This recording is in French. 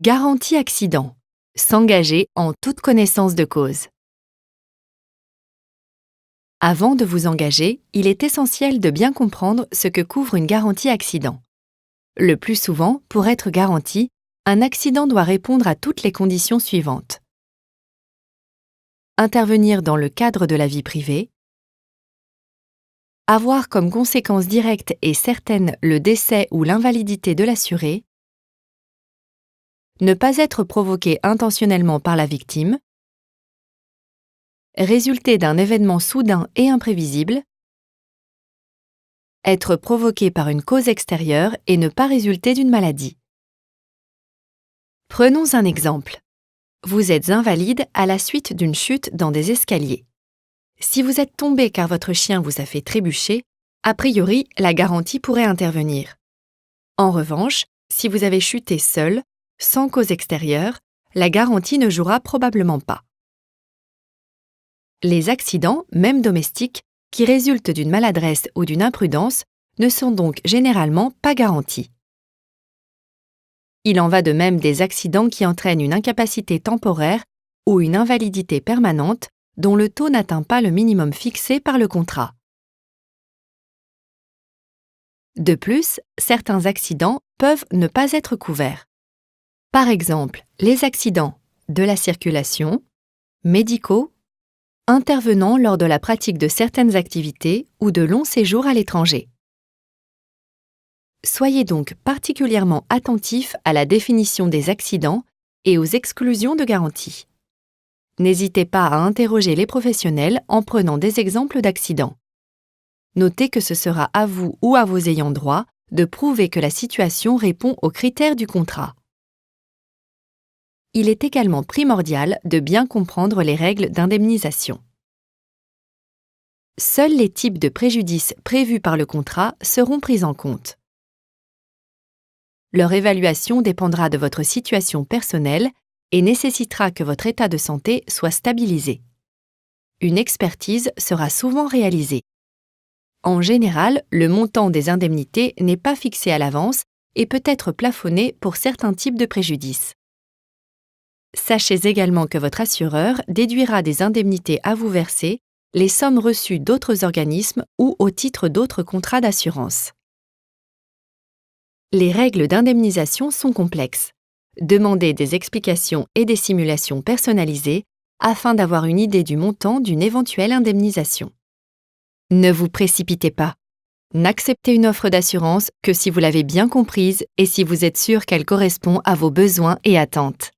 Garantie accident. S'engager en toute connaissance de cause. Avant de vous engager, il est essentiel de bien comprendre ce que couvre une garantie accident. Le plus souvent, pour être garanti, un accident doit répondre à toutes les conditions suivantes. Intervenir dans le cadre de la vie privée, avoir comme conséquence directe et certaine le décès ou l'invalidité de l'assuré, ne pas être provoqué intentionnellement par la victime, résulter d'un événement soudain et imprévisible, être provoqué par une cause extérieure et ne pas résulter d'une maladie. Prenons un exemple. Vous êtes invalide à la suite d'une chute dans des escaliers. Si vous êtes tombé car votre chien vous a fait trébucher, a priori, la garantie pourrait intervenir. En revanche, si vous avez chuté seul, sans cause extérieure, la garantie ne jouera probablement pas. Les accidents, même domestiques, qui résultent d'une maladresse ou d'une imprudence, ne sont donc généralement pas garantis. Il en va de même des accidents qui entraînent une incapacité temporaire ou une invalidité permanente dont le taux n'atteint pas le minimum fixé par le contrat. De plus, certains accidents peuvent ne pas être couverts. Par exemple, les accidents de la circulation, médicaux, intervenant lors de la pratique de certaines activités ou de longs séjours à l'étranger. Soyez donc particulièrement attentif à la définition des accidents et aux exclusions de garantie. N'hésitez pas à interroger les professionnels en prenant des exemples d'accidents. Notez que ce sera à vous ou à vos ayants droit de prouver que la situation répond aux critères du contrat. Il est également primordial de bien comprendre les règles d'indemnisation. Seuls les types de préjudices prévus par le contrat seront pris en compte. Leur évaluation dépendra de votre situation personnelle et nécessitera que votre état de santé soit stabilisé. Une expertise sera souvent réalisée. En général, le montant des indemnités n'est pas fixé à l'avance et peut être plafonné pour certains types de préjudices. Sachez également que votre assureur déduira des indemnités à vous verser les sommes reçues d'autres organismes ou au titre d'autres contrats d'assurance. Les règles d'indemnisation sont complexes. Demandez des explications et des simulations personnalisées afin d'avoir une idée du montant d'une éventuelle indemnisation. Ne vous précipitez pas. N'acceptez une offre d'assurance que si vous l'avez bien comprise et si vous êtes sûr qu'elle correspond à vos besoins et attentes.